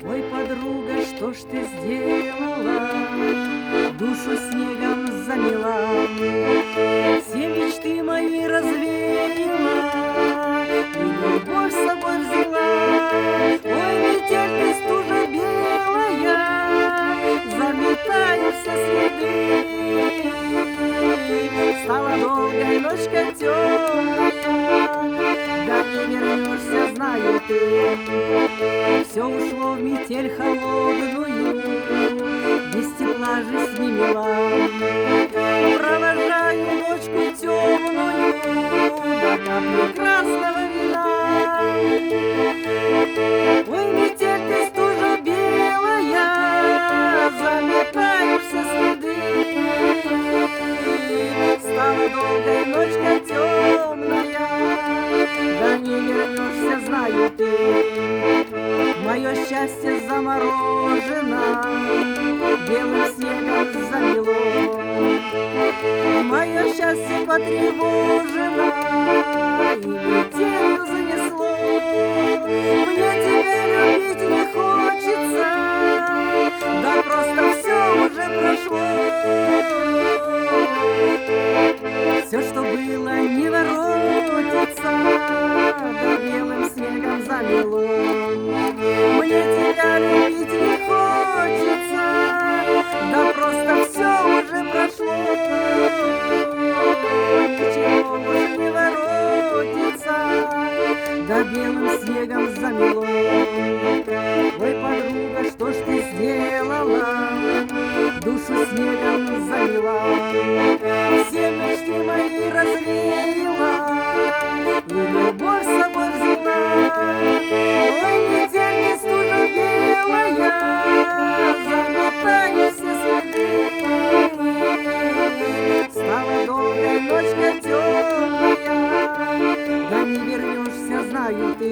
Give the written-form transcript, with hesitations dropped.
Ой, подруга, что ж ты сделала? Душу снегом замела, все мечты мои развеяла и любовь с собой взяла. Ой, метель ты стужа белая, заметаю все следы. Стала долгая ночка темная, да не вернешься, знаю ты. Все ушло в метель холодную, без тепла жизнь не мила. Провожаю ночку темную, до капли красного вина. Ой, метель ты стужа белая, заметаю все следы. Стала долгая ночка темная, да не вернешься, знаю ты. Мое счастье заморожено, белым снегом замело. Мое счастье потревожено и метелью занесло. Мне тебя любить не хочется, да просто все уже прошло. Все, что было, не воротится, да белым снегом замело. Мне тебя любить не хочется, да просто все уже прошло. Ничего уже не воротится, да белым снегом замело. Ой, подруга, что ж ты сделала? Душу снегом замела, все мечты мои развеяла и любовь с собой взяла. Ой, метель не стужа белая, заметаю все следы. Стала долгая ночка темная, да не вернешься, знаю ты.